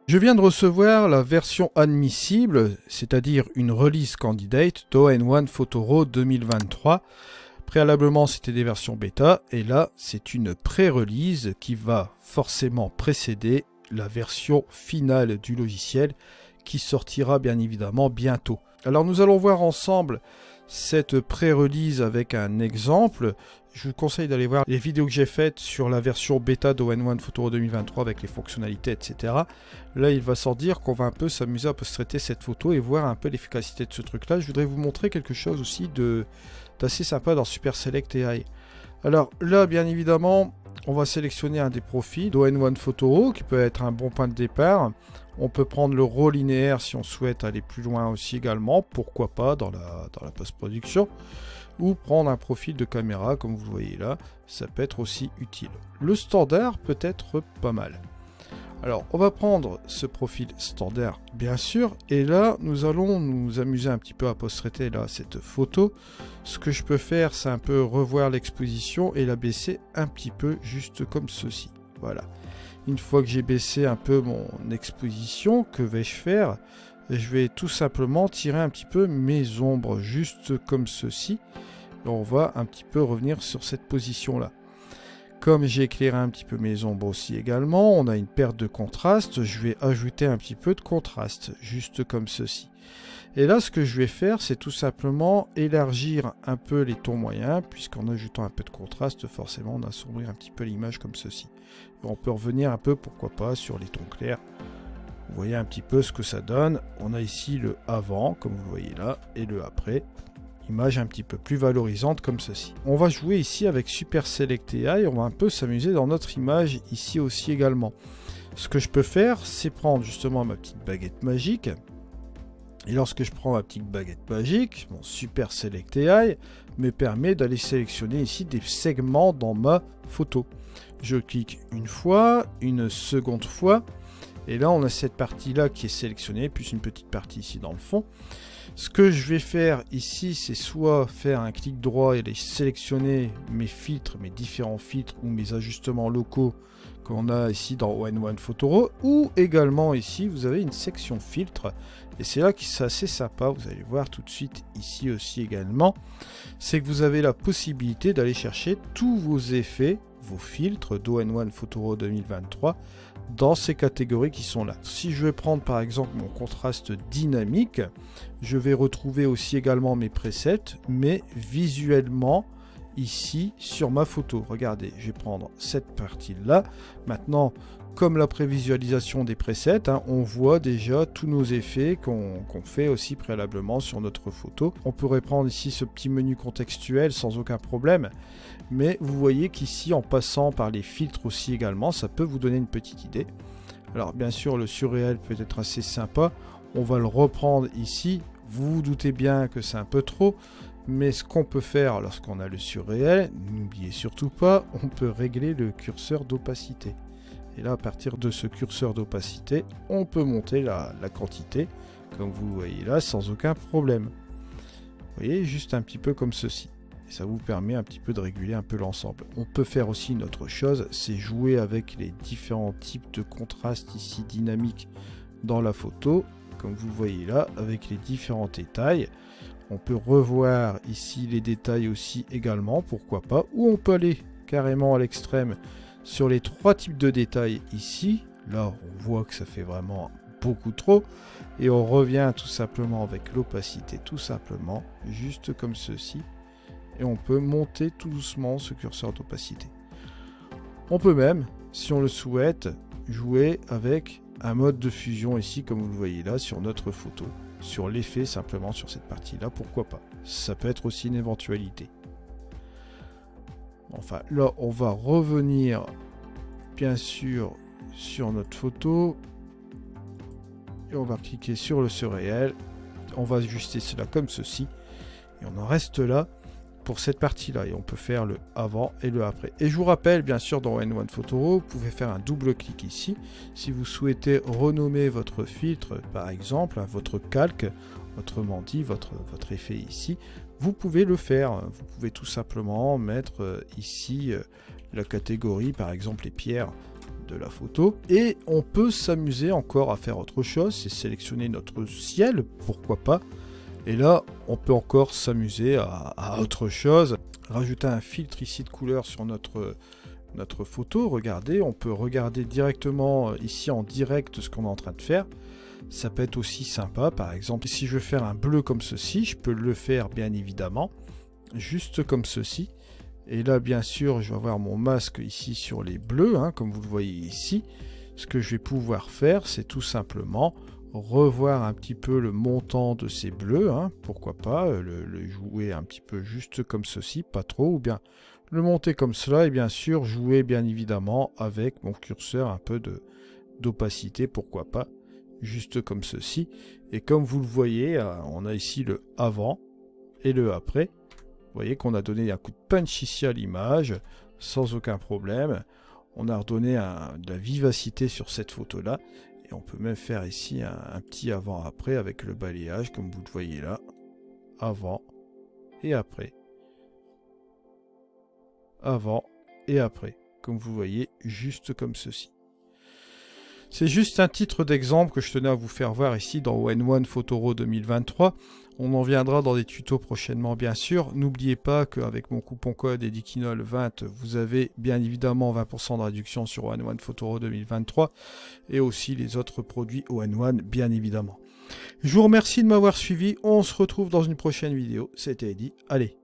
Je viens de recevoir la version admissible, c'est-à-dire une release candidate d'All-in-One Photo Raw 2023. Préalablement, c'était des versions bêta, et là, c'est une pré-release qui va forcément précéder la version finale du logiciel qui sortira bien évidemment bientôt. Alors, nous allons voir ensemble cette pré-release avec un exemple. Je vous conseille d'aller voir les vidéos que j'ai faites sur la version bêta d'All-in-One Photo Raw 2023 avec les fonctionnalités, etc. Là, il va sans dire qu'on va un peu s'amuser à post-traiter cette photo et voir un peu l'efficacité de ce truc-là. Je voudrais vous montrer quelque chose aussi d'assez sympa dans Super Select AI. Alors là, bien évidemment, on va sélectionner un des profils d'All-in-One Photo Raw qui peut être un bon point de départ. On peut prendre le RAW linéaire si on souhaite aller plus loin aussi également, pourquoi pas dans la post-production, ou prendre un profil de caméra comme vous le voyez là, ça peut être aussi utile. Le standard peut être pas mal. Alors on va prendre ce profil standard bien sûr, et là nous allons nous amuser un petit peu à post-traiter là cette photo. Ce que je peux faire, c'est un peu revoir l'exposition et la baisser un petit peu juste comme ceci. Voilà. Une fois que j'ai baissé un peu mon exposition, que vais-je faire? Je vais tout simplement tirer un petit peu mes ombres, juste comme ceci. Et on va un petit peu revenir sur cette position-là. Comme j'ai éclairé un petit peu mes ombres aussi également, on a une perte de contraste. Je vais ajouter un petit peu de contraste, juste comme ceci. Et là, ce que je vais faire, c'est tout simplement élargir un peu les tons moyens, puisqu'en ajoutant un peu de contraste, forcément, on assombrit un petit peu l'image comme ceci. Et on peut revenir un peu, pourquoi pas, sur les tons clairs. Vous voyez un petit peu ce que ça donne. On a ici le avant, comme vous le voyez là, et le après. Image un petit peu plus valorisante comme ceci. On va jouer ici avec Super Select AI, on va un peu s'amuser dans notre image ici aussi également. Ce que je peux faire, c'est prendre justement ma petite baguette magique. Et lorsque je prends ma petite baguette magique, mon Super Select AI me permet d'aller sélectionner ici des segments dans ma photo. Je clique une fois, une seconde fois, et là on a cette partie-là qui est sélectionnée, plus une petite partie ici dans le fond. Ce que je vais faire ici, c'est soit faire un clic droit et aller sélectionner mes filtres, mes différents filtres ou mes ajustements locaux qu'on a ici dans All-in-One Photo Raw, ou également ici vous avez une section filtre, et c'est là qui est assez sympa, vous allez voir tout de suite ici aussi également, c'est que vous avez la possibilité d'aller chercher tous vos effets, vos filtres d'All-in-One Photo Raw 2023 dans ces catégories qui sont là. Si je vais prendre par exemple mon contraste dynamique, je vais retrouver aussi également mes presets, mais visuellement ici sur ma photo. Regardez, je vais prendre cette partie là. Maintenant, comme la prévisualisation des presets, on voit déjà tous nos effets qu'on fait aussi préalablement sur notre photo. On pourrait prendre ici ce petit menu contextuel sans aucun problème, mais vous voyez qu'ici, en passant par les filtres aussi également, ça peut vous donner une petite idée. Alors bien sûr, le surréel peut être assez sympa. On va le reprendre ici. Vous vous doutez bien que c'est un peu trop, mais ce qu'on peut faire lorsqu'on a le surréel, n'oubliez surtout pas, on peut régler le curseur d'opacité. Et là, à partir de ce curseur d'opacité, on peut monter la quantité, comme vous le voyez là, sans aucun problème. Vous voyez, juste un petit peu comme ceci. Et ça vous permet un petit peu de réguler un peu l'ensemble. On peut faire aussi une autre chose, c'est jouer avec les différents types de contrastes ici dynamiques dans la photo, comme vous le voyez là, avec les différents détails. On peut revoir ici les détails aussi également, pourquoi pas, ou on peut aller carrément à l'extrême sur les trois types de détails ici. Là, on voit que ça fait vraiment beaucoup trop, et on revient tout simplement avec l'opacité, tout simplement, juste comme ceci, et on peut monter tout doucement ce curseur d'opacité. On peut même, si on le souhaite, jouer avec un mode de fusion ici, comme vous le voyez là, sur notre photo, sur l'effet simplement sur cette partie-là, pourquoi pas. Ça peut être aussi une éventualité. Enfin, là, on va revenir, bien sûr, sur notre photo. Et on va cliquer sur le surréel. On va ajuster cela comme ceci. Et on en reste là pour cette partie-là. Et on peut faire le avant et le après. Et je vous rappelle, bien sûr, dans All-in-One Photo Raw, vous pouvez faire un double-clic ici. Si vous souhaitez renommer votre filtre, par exemple, votre calque, autrement dit, votre effet ici, vous pouvez le faire. Vous pouvez tout simplement mettre ici la catégorie, par exemple les pierres, de la photo. Et on peut s'amuser encore à faire autre chose, c'est sélectionner notre ciel, pourquoi pas. Et là, on peut encore s'amuser à autre chose. Rajouter un filtre ici de couleur sur notre photo. Regardez, on peut regarder directement ici en direct ce qu'on est en train de faire. Ça peut être aussi sympa. Par exemple, si je veux faire un bleu comme ceci, je peux le faire bien évidemment. Juste comme ceci. Et là, bien sûr, je vais avoir mon masque ici sur les bleus, hein, comme vous le voyez ici. Ce que je vais pouvoir faire, c'est tout simplement revoir un petit peu le montant de ces bleus, hein, pourquoi pas, le jouer un petit peu juste comme ceci, pas trop, ou bien le monter comme cela, et bien sûr jouer bien évidemment avec mon curseur un peu d'opacité, pourquoi pas, juste comme ceci. Et comme vous le voyez, on a ici le avant et le après. Vous voyez qu'on a donné un coup de punch ici à l'image, sans aucun problème. On a redonné de la vivacité sur cette photo-là. Et on peut même faire ici un petit avant-après avec le balayage, comme vous le voyez là. Avant et après. Avant et après. Comme vous voyez, juste comme ceci. C'est juste un titre d'exemple que je tenais à vous faire voir ici dans ON1 Photoro 2023. On en viendra dans des tutos prochainement, bien sûr. N'oubliez pas qu'avec mon coupon code EDIQUINOL20, vous avez bien évidemment 20% de réduction sur ON1 Photoro 2023 et aussi les autres produits ON1, bien évidemment. Je vous remercie de m'avoir suivi. On se retrouve dans une prochaine vidéo. C'était Eddy. Allez,